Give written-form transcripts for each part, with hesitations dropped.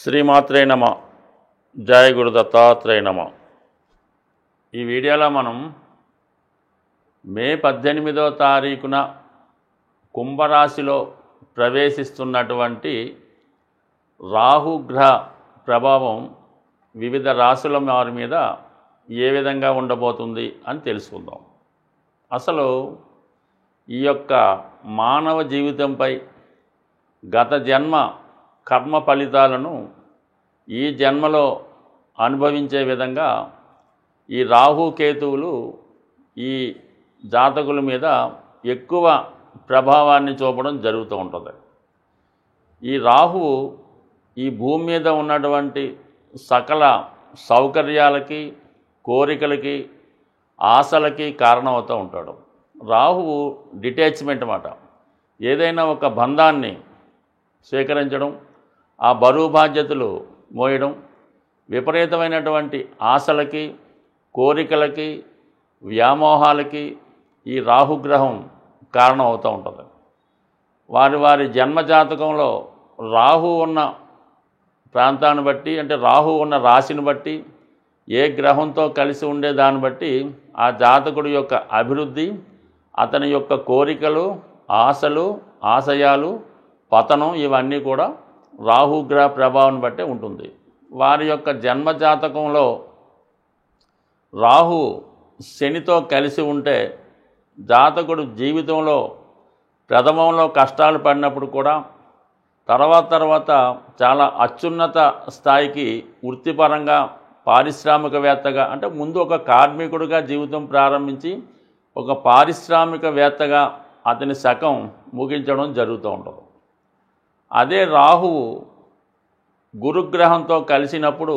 శ్రీమాత్రే నమ. జయ గురు దత్తాత్రేయ నమ. ఈ వీడియోలో మనం మే 18వ తారీఖున కుంభరాశిలో ప్రవేశిస్తున్నటువంటి రాహుగ్రహ ప్రభావం వివిధ రాశుల వారి మీద ఏ విధంగా ఉండబోతుంది అని తెలుసుకుందాం. అసలు ఈ యొక్క మానవ జీవితంపై గత జన్మ కర్మ ఫలితాలను ఈ జన్మలో అనుభవించే విధంగా ఈ రాహుకేతువులు ఈ జాతకుల మీద ఎక్కువ ప్రభావాన్ని చూపడం జరుగుతూ ఉంటుంది. ఈ రాహువు ఈ భూమి మీద ఉన్నటువంటి సకల సౌకర్యాలకి, కోరికలకి, ఆశలకి కారణమవుతూ ఉంటాడు. రాహువు డిటాచ్మెంట్ అన్నమాట. ఏదైనా ఒక బంధాన్ని స్వీకరించడం, ఆ బరువు బాధ్యతలు మోయడం, విపరీతమైనటువంటి ఆశలకి, కోరికలకి, వ్యామోహాలకి ఈ రాహుగ్రహం కారణం అవుతూ ఉంటుంది. వారి వారి జన్మజాతకంలో రాహు ఉన్న ప్రాంతాన్ని బట్టి, అంటే రాహు ఉన్న రాశిని బట్టి, ఏ గ్రహంతో కలిసి ఉండే దాన్ని బట్టి ఆ జాతకుడి యొక్క అభివృద్ధి, అతని యొక్క కోరికలు, ఆశలు, ఆశయాలు, పతనం ఇవన్నీ కూడా రాహుగ్రహ ప్రభావాన్ని బట్టే ఉంటుంది. వారి యొక్క జన్మజాతకంలో రాహు శనితో కలిసి ఉంటే జాతకుడు జీవితంలో ప్రథమంలో కష్టాలు పడినప్పుడు కూడా తర్వాత చాలా అత్యున్నత స్థాయికి వృత్తిపరంగా, పారిశ్రామికవేత్తగా, అంటే ముందు ఒక కార్మికుడిగా జీవితం ప్రారంభించి ఒక పారిశ్రామికవేత్తగా అతని శకం ముగించడం జరుగుతూ ఉంటుంది. అదే రాహువు గురుగ్రహంతో కలిసినప్పుడు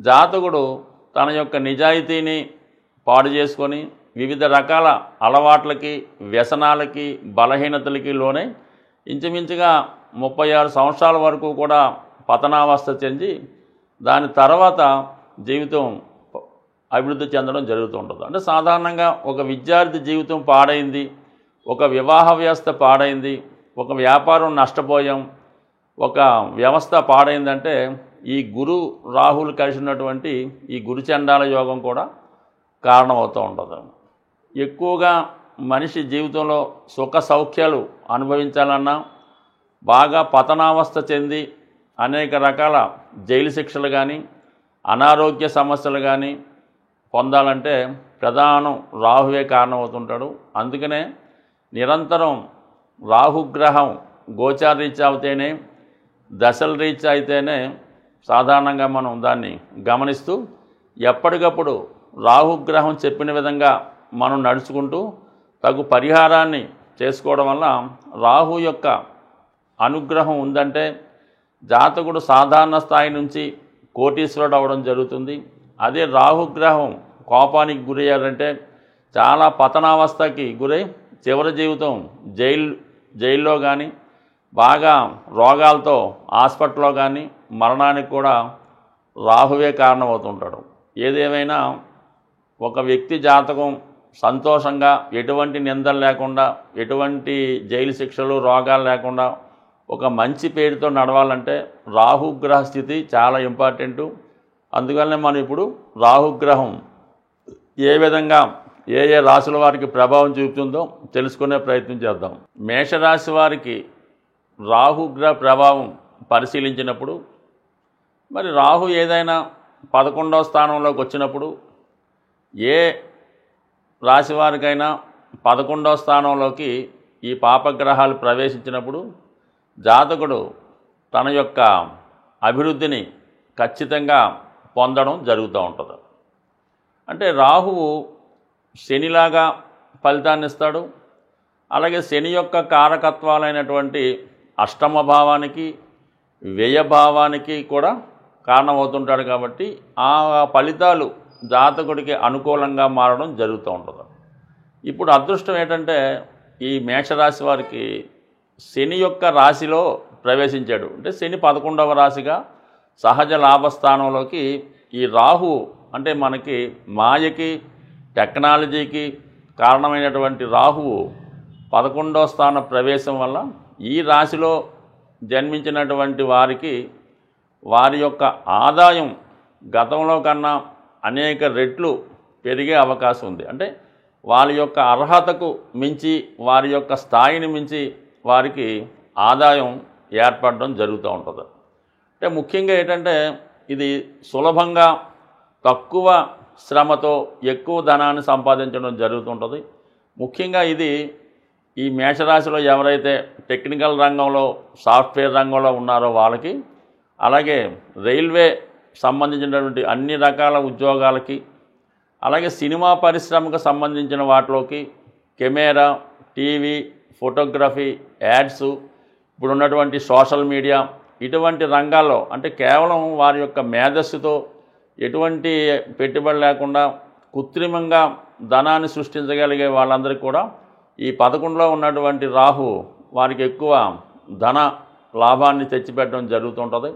జాతకుడు తన యొక్క నిజాయితీని పాడు చేసుకొని వివిధ రకాల అలవాట్లకి, వ్యసనాలకి, బలహీనతలకి లోనై ఇంచుమించుగా 36 సంవత్సరాల వరకు కూడా పతనావస్థ చెంది దాని తర్వాత జీవితం అభివృద్ధి చెందడం జరుగుతూ ఉంటుంది. అంటే సాధారణంగా ఒక విద్యార్థి జీవితం పాడైంది, ఒక వివాహ వ్యవస్థ పాడైంది, ఒక వ్యాపారం నష్టపోయాం, ఒక వ్యవస్థ పాడైందంటే ఈ గురు రాహులు కలిసి ఉన్నటువంటి ఈ గురుచండాల యోగం కూడా కారణమవుతూ ఉంటుంది. ఎక్కువగా మనిషి జీవితంలో సుఖ సౌఖ్యాలు అనుభవించాలన్నా, బాగా పతనావస్థ చెంది అనేక రకాల జైలు శిక్షలు కానీ, అనారోగ్య సమస్యలు కానీ పొందాలంటే ప్రధానం రాహువే కారణమవుతుంటాడు. అందుకనే నిరంతరం రాహుగ్రహం గోచార రీత్యా అయితేనే, దశల రీత్యా అయితేనే సాధారణంగా మనం దాన్ని గమనిస్తూ ఎప్పటికప్పుడు రాహుగ్రహం చెప్పిన విధంగా మనం నడుచుకుంటూ తగు పరిహారాన్ని చేసుకోవడం వల్ల రాహు యొక్క అనుగ్రహం ఉందంటే జాతకుడు సాధారణ స్థాయి నుంచి కోటీశ్వరుడు అవ్వడం జరుగుతుంది. అదే రాహుగ్రహం కోపానికి గురయ్యారంటే చాలా పతనావస్థకి గురై చివరి జీవితం జైల్లో కానీ, బాగా రోగాలతో హాస్పిటల్లో కానీ మరణానికి కూడా రాహువే కారణమవుతుంటాడు. ఏదేమైనా ఒక వ్యక్తి జాతకం సంతోషంగా, ఎటువంటి నిందలు లేకుండా, ఎటువంటి జైలు శిక్షలు, రోగాలు లేకుండా ఒక మంచి పేరుతో నడవాలంటే రాహుగ్రహ స్థితి చాలా ఇంపార్టెంటు. అందువల్లనే మనం ఇప్పుడు రాహుగ్రహం ఏ విధంగా ఏ రాశుల వారికి ప్రభావం చూపుతుందో తెలుసుకునే ప్రయత్నం చేద్దాం. మేషరాశి వారికి రాహుగ్రహ ప్రభావం పరిశీలించినప్పుడు, మరి రాహు ఏదైనా 11వ స్థానంలోకి వచ్చినప్పుడు, ఏ రాశి వారికైనా 11వ స్థానంలోకి ఈ పాపగ్రహాలు ప్రవేశించినప్పుడు జాతకుడు తన యొక్క అభివృద్ధిని ఖచ్చితంగా పొందడం జరుగుతూ ఉంటుంది. అంటే రాహువు శనిలాగా ఫలితాన్ని ఇస్తాడు. అలాగే శని యొక్క కారకత్వాలైనటువంటి అష్టమ భావానికి, వ్యయభావానికి కూడా కారణమవుతుంటాడు. కాబట్టి ఆ ఫలితాలు జాతకుడికి అనుకూలంగా మారడం జరుగుతూ ఉంటుంది. ఇప్పుడు అదృష్టం ఏంటంటే ఈ మేషరాశి వారికి శని యొక్క రాశిలో ప్రవేశించాడు. అంటే శని 11వ రాశిగా సహజ లాభస్థానంలోకి ఈ రాహు, అంటే మనకి మాయకి, టెక్నాలజీకి కారణమైనటువంటి రాహువు 11వ స్థాన ప్రవేశం వల్ల ఈ రాశిలో జన్మించినటువంటి వారికి వారి యొక్క ఆదాయం గతంలో కన్నా అనేక రెట్లు పెరిగే అవకాశం ఉంది. అంటే వారి యొక్క అర్హతకు మించి, వారి యొక్క స్థాయిని మించి వారికి ఆదాయం ఏర్పడడం జరుగుతూ ఉంటుంది. అంటే ముఖ్యంగా ఏంటంటే ఇది సులభంగా తక్కువ శ్రమతో ఎక్కువ ధనాన్ని సంపాదించడం జరుగుతుంటుంది. ముఖ్యంగా ఇది ఈ మేషరాశిలో ఎవరైతే టెక్నికల్ రంగంలో, సాఫ్ట్వేర్ రంగంలో ఉన్నారో వాళ్ళకి, అలాగే రైల్వే సంబంధించినటువంటి అన్ని రకాల ఉద్యోగాలకి, అలాగే సినిమా పరిశ్రమకు సంబంధించిన వాటిలోకి, కెమెరా, టీవీ, ఫోటోగ్రఫీ, యాడ్స్, ఇప్పుడున్నటువంటి సోషల్ మీడియా, ఇటువంటి రంగాల్లో అంటే కేవలం వారి యొక్క మేధస్సుతో ఎటువంటి పెట్టుబడి లేకుండా కృత్రిమంగా ధనాన్ని సృష్టించగలిగే వాళ్ళందరికీ కూడా ఈ 11లో ఉన్నటువంటి రాహు వారికి ఎక్కువ ధన లాభాన్ని తెచ్చిపెట్టడం జరుగుతుంటుంది.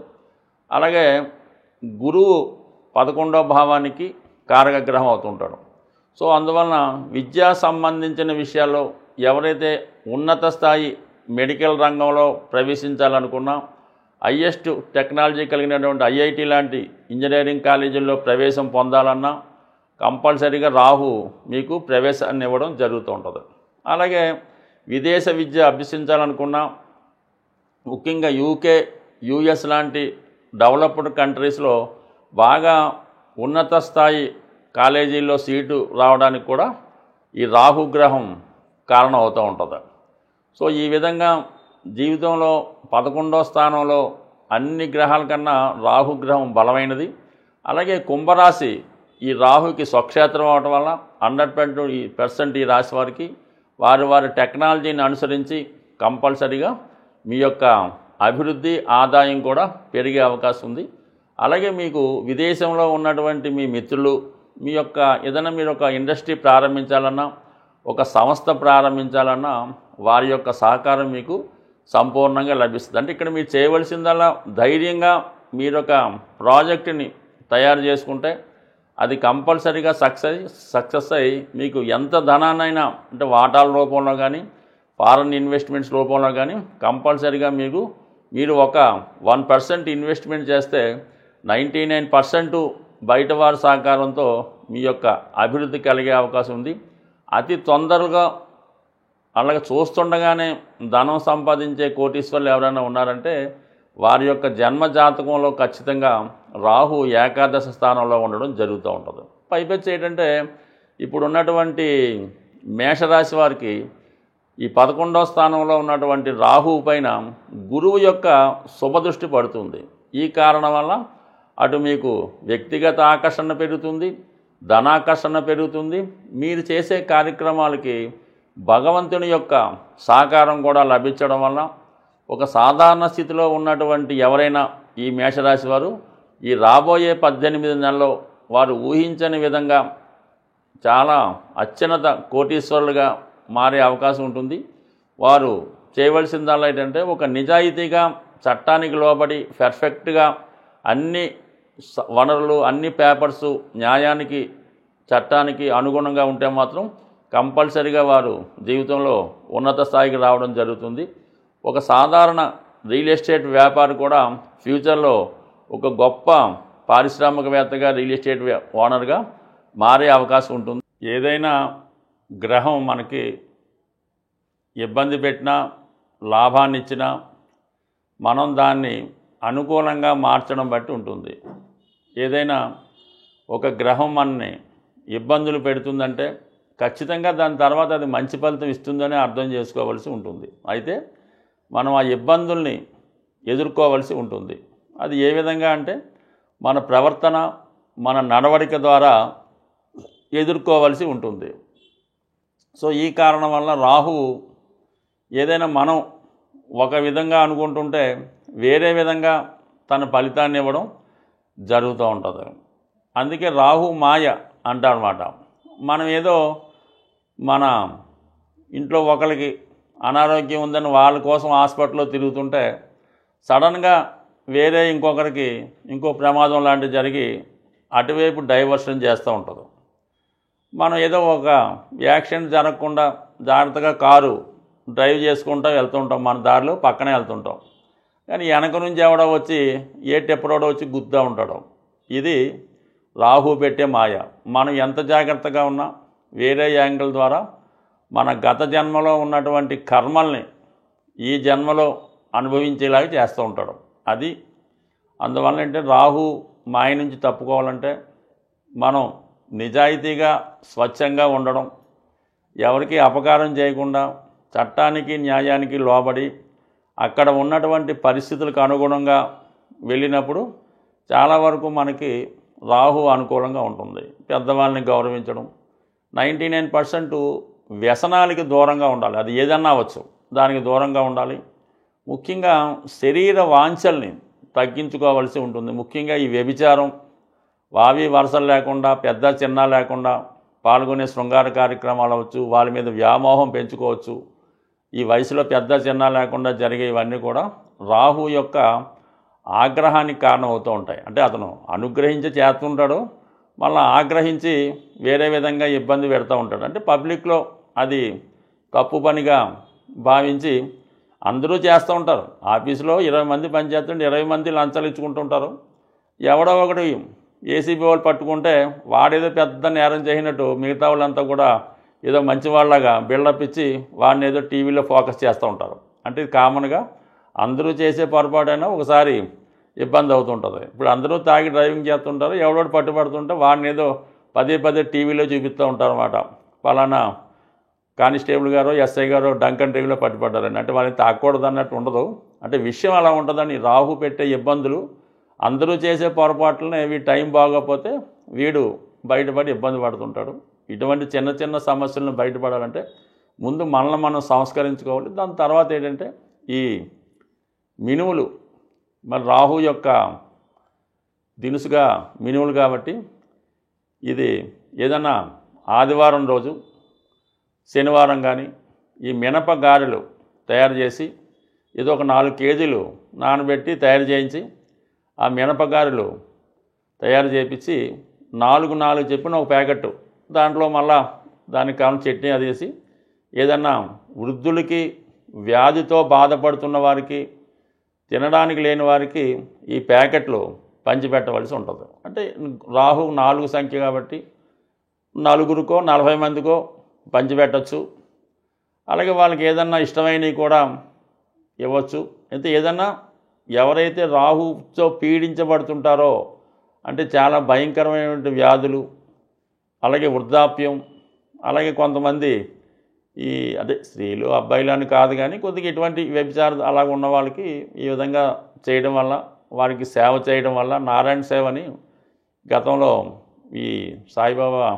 అలాగే గురువు 11వ భావానికి కారకగ్రహం అవుతుంటాడు. సో అందువలన విద్యా సంబంధించిన విషయాల్లో ఎవరైతే ఉన్నత స్థాయి మెడికల్ రంగంలో ప్రవేశించాలనుకున్నా, హైయెస్ట్ టెక్నాలజీ కలిగినటువంటి ఐఐటి లాంటి ఇంజనీరింగ్ కాలేజీల్లో ప్రవేశం పొందాలన్నా కంపల్సరీగా రాహు మీకు ప్రవేశాన్ని ఇవ్వడం జరుగుతూ ఉంటుంది. అలాగే విదేశ విద్య అభ్యసించాలనుకున్నా, ముఖ్యంగా యూకే, యుఎస్ లాంటి డెవలప్డ్ కంట్రీస్లో బాగా ఉన్నత స్థాయి కాలేజీల్లో సీటు రావడానికి కూడా ఈ రాహుగ్రహం కారణం అవుతూ ఉంటుంది. సో ఈ విధంగా జీవితంలో 11వ స్థానంలో అన్ని గ్రహాల కన్నా రాహుగ్రహం బలమైనది. అలాగే కుంభరాశి ఈ రాహుకి స్వక్షేత్రం అవడం వల్ల 100% ఈ రాశి వారికి వారి టెక్నాలజీని అనుసరించి కంపల్సరీగా మీ యొక్క అభివృద్ధి, ఆదాయం కూడా పెరిగే అవకాశం ఉంది. అలాగే మీకు విదేశంలో ఉన్నటువంటి మీ మిత్రులు, మీ యొక్క ఏదైనా మీరు ఒక ఇండస్ట్రీ ప్రారంభించాలన్నా, ఒక సంస్థ ప్రారంభించాలన్నా వారి యొక్క సహకారం మీకు సంపూర్ణంగా లభిస్తుంది. అంటే ఇక్కడ మీరు చేయవలసిందల్లా ధైర్యంగా మీరు ఒక ప్రాజెక్టుని తయారు చేసుకుంటే అది కంపల్సరీగా సక్సెస్ అయ్యి మీకు ఎంత ధనాన్నైనా, అంటే వాటాల రూపంలో కానీ, ఫారెన్ ఇన్వెస్ట్మెంట్స్ రూపంలో కానీ కంపల్సరీగా మీరు ఒక 1% ఇన్వెస్ట్మెంట్ చేస్తే 99% బయట వారి సహకారంతో మీ యొక్క అభివృద్ధి కలిగే అవకాశం ఉంది. అతి తొందరగా అలాగే చూస్తుండగానే ధనం సంపాదించే కోటీశ్వర్లు ఎవరైనా ఉన్నారంటే వారి యొక్క జన్మ జాతకంలో ఖచ్చితంగా రాహు ఏకాదశ స్థానంలో ఉండడం జరుగుతూ ఉంటుంది. పైపెచ్చి ఏంటంటే ఇప్పుడు ఉన్నటువంటి మేషరాశి వారికి ఈ 11వ స్థానంలో ఉన్నటువంటి రాహువు పైన గురువు యొక్క శుభదృష్టి పడుతుంది. ఈ కారణం వల్ల అటు మీకు వ్యక్తిగత ఆకర్షణ పెరుగుతుంది, ధనాకర్షణ పెరుగుతుంది. మీరు చేసే కార్యక్రమాలకి భగవంతుని యొక్క సహకారం కూడా లభించడం వల్ల ఒక సాధారణ స్థితిలో ఉన్నటువంటి ఎవరైనా ఈ మేషరాశి వారు ఈ రాబోయే 18 నెలల్లో వారు ఊహించని విధంగా చాలా అత్యున్నత కోటీశ్వరులుగా మారే అవకాశం ఉంటుంది. వారు చేయవలసిందల్లా ఏంటంటే ఒక నిజాయితీగా, చట్టానికి లోబడి పర్ఫెక్ట్గా అన్ని వనరులు, అన్ని పేపర్సు న్యాయానికి, చట్టానికి అనుగుణంగా ఉంటే మాత్రం కంపల్సరీగా వారు జీవితంలో ఉన్నత స్థాయికి రావడం జరుగుతుంది. ఒక సాధారణ రియల్ ఎస్టేట్ వ్యాపారి కూడా ఫ్యూచర్లో ఒక గొప్ప పారిశ్రామికవేత్తగా, రియల్ ఎస్టేట్ ఓనర్గా మారే అవకాశం ఉంటుంది. ఏదైనా గ్రహం మనకి ఇబ్బంది పెట్టినా, లాభాన్ని ఇచ్చినా మనం దాన్ని అనుకూలంగా మార్చడం బట్టి ఉంటుంది. ఏదైనా ఒక గ్రహం మనని ఇబ్బందులు పెడుతుందంటే ఖచ్చితంగా దాని తర్వాత అది మంచి ఫలితం ఇస్తుందని అర్థం చేసుకోవాల్సి ఉంటుంది. అయితే మనం ఆ ఇబ్బందుల్ని ఎదుర్కోవాల్సి ఉంటుంది. అది ఏ విధంగా అంటే మన ప్రవర్తన, మన నడవడిక ద్వారా ఎదుర్కోవాల్సి ఉంటుంది. సో ఈ కారణం వల్ల రాహువు ఏదైనా మనం ఒక విధంగా అనుకుంటుంటే వేరే విధంగా తన ఫలితాన్ని ఇవ్వడం జరుగుతూ ఉంటుంది. అందుకే రాహు మాయ అంటారన్నమాట. మనం ఏదో మన ఇంట్లో ఒకరికి అనారోగ్యం ఉందని వాళ్ళ కోసం హాస్పిటల్లో తిరుగుతుంటే సడన్గా వేరే ఇంకొకరికి ఇంకో ప్రమాదం లాంటివి జరిగి అటువైపు డైవర్షన్ చేస్తూ ఉంటుంది. మనం ఏదో ఒక యాక్సిడెంట్ జరగకుండా జాగ్రత్తగా కారు డ్రైవ్ చేసుకుంటూ వెళ్తుంటాం, మన దారిలో పక్కనే వెళ్తుంటాం. కానీ వెనక నుంచి ఎవడో వచ్చి ఏ టెప్పరోడో వచ్చి గుద్దా ఉంటాడు. ఇది రాహు పెట్టే మాయ. మనం ఎంత జాగ్రత్తగా ఉన్నా వేరే యాంగిల్ ద్వారా మన గత జన్మలో ఉన్నటువంటి కర్మల్ని ఈ జన్మలో అనుభవించేలాగా చేస్తూ ఉంటాడు. అది అందువల్ల అంటే రాహు మాయ నుంచి తప్పుకోవాలంటే మనం నిజాయితీగా స్వచ్ఛంగా ఉండడం, ఎవరికి అపకారం చేయకుండా చట్టానికి న్యాయానికి లోబడి అక్కడ ఉన్నటువంటి పరిస్థితులకు అనుగుణంగా వెళ్ళినప్పుడు చాలా వరకు మనకి రాహు అనుకూలంగా ఉంటుంది. పెద్దవాళ్ళని గౌరవించడం, 99% వ్యసనాలకి దూరంగా ఉండాలి. అది ఏదన్నా అవ్వచ్చు, దానికి దూరంగా ఉండాలి. ముఖ్యంగా శరీర వాంఛల్ని తగ్గించుకోవాల్సి ఉంటుంది. ముఖ్యంగా ఈ వ్యభిచారం, వావి వరసలు లేకుండా పెద్ద చిన్న లేకుండా పాల్గొనే శృంగార కార్యక్రమాలు అవ్వచ్చు, వాళ్ళ మీద వ్యామోహం పెంచుకోవచ్చు. ఈ వయసులో పెద్ద చిన్న లేకుండా జరిగే ఇవన్నీ కూడా రాహు యొక్క ఆగ్రహానికి కారణమవుతూ ఉంటాయి. అంటే అతను అనుగ్రహించి చేస్తుంటాడు, మళ్ళీ ఆగ్రహించి వేరే విధంగా ఇబ్బంది పెడతా ఉంటాడు. అంటే పబ్లిక్లో అది తప్పు పనిగా భావించి అందరూ చేస్తూ ఉంటారు. ఆఫీసులో 20 మంది పనిచేస్తుంటే 20 మంది లంచాలు ఇచ్చుకుంటుంటారు. ఎవడో ఒకటి ఏసీబీ వాళ్ళు పట్టుకుంటే వాడేదో పెద్ద నేరం చేసినట్టు మిగతా వాళ్ళంతా కూడా ఏదో మంచి వాళ్ళగా బిల్డప్ ఇచ్చి వాడిని ఏదో టీవీలో ఫోకస్ చేస్తూ ఉంటారు. అంటే ఇది కామన్గా అందరూ చేసే పొరపాటైనా ఒకసారి ఇబ్బంది అవుతుంటుంది. ఇప్పుడు అందరూ తాగి డ్రైవింగ్ చేస్తుంటారు, ఎవడోడు పట్టుబడుతుంటే వాడిని ఏదో పదే టీవీలో చూపిస్తూ ఉంటారు అన్నమాట. పలానా కానిస్టేబుల్ గారు ఎస్ఐ గారు డంకన్ టీవీలో పట్టుబడ్డారని. అంటే వాళ్ళని తాకూడదు అన్నట్టు ఉండదు. అంటే విషయం అలా ఉంటుందని రాహు పెట్టే ఇబ్బందులు, అందరూ చేసే పొరపాట్లనే వీడి టైం బాగోకపోతే వీడు బయటపడి ఇబ్బంది పడుతుంటాడు. ఇటువంటి చిన్న చిన్న సమస్యలను బయటపడాలంటే ముందు మనల్ని మనం సంస్కరించుకోవాలి. దాని తర్వాత ఏంటంటే ఈ మినుములు, మరి రాహు యొక్క దినుసుగా మినుములు కాబట్టి ఇది ఏదన్నా ఆదివారం రోజు, శనివారం కానీ ఈ మినప గారెలు తయారు చేసి ఏదో ఒక 4 కేజీలు నానబెట్టి తయారు చేయించి ఆ మినప గారెలు తయారు చేయించి 4 చెప్పిన ఒక ప్యాకెట్, దాంట్లో మళ్ళా దానికి కావాలని చట్నీ అది వేసి ఏదన్నా వృద్ధులకి, వ్యాధితో బాధపడుతున్న వారికి, తినడానికి లేని వారికి ఈ ప్యాకెట్లు పంచిపెట్టవలసి ఉంటుంది. అంటే రాహు 4 సంఖ్య కాబట్టి 4కో 40 మందికో పంచిపెట్టచ్చు. అలాగే వాళ్ళకి ఏదన్నా ఇష్టమైనవి కూడా ఇవ్వచ్చు. అయితే ఏదన్నా ఎవరైతే రాహుతో పీడించబడుతుంటారో అంటే చాలా భయంకరమైనటువంటి వ్యాధులు, అలాగే వృద్ధాప్యం, అలాగే కొంతమంది ఈ అదే స్త్రీలు అబ్బాయిలు అని కాదు కానీ కొద్దిగా ఇటువంటి వ్యభిచారం అలాగ ఉన్న వాళ్ళకి ఈ విధంగా చేయడం వల్ల, వారికి సేవ చేయడం వల్ల, నారాయణ సేవని గతంలో ఈ సాయిబాబా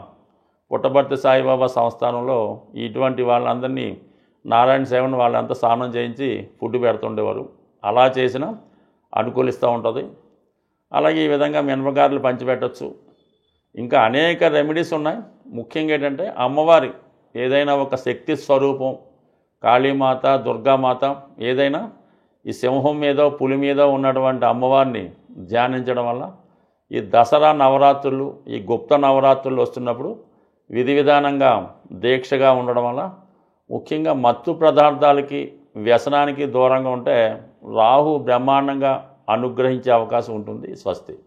పుట్టపర్తి సాయిబాబా సంస్థానంలో ఇటువంటి వాళ్ళందరినీ నారాయణ సేవను వాళ్ళంతా స్నానం చేయించి ఫుడ్ పెడుతుండేవారు. అలా చేసినా అనుకూలిస్తూ ఉంటుంది. అలాగే ఈ విధంగా మినపగారెలు పంచిపెట్టచ్చు. ఇంకా అనేక రెమెడీస్ ఉన్నాయి. ముఖ్యంగా ఏంటంటే అమ్మవారి ఏదైనా ఒక శక్తి స్వరూపం, కాళీమాత, దుర్గామాత, ఏదైనా ఈ సింహం మీదో పులి మీదో ఉన్నటువంటి అమ్మవారిని ధ్యానించడం వల్ల ఈ దసరా నవరాత్రులు, ఈ గుప్త నవరాత్రులు వస్తున్నప్పుడు విధి విధానంగా దీక్షగా ఉండడం వల్ల ముఖ్యంగా మత్తు పదార్థాలకి, వ్యసనానికి దూరంగా ఉంటే రాహు బ్రహ్మాండంగా అనుగ్రహించే అవకాశం ఉంటుంది. స్వస్తి.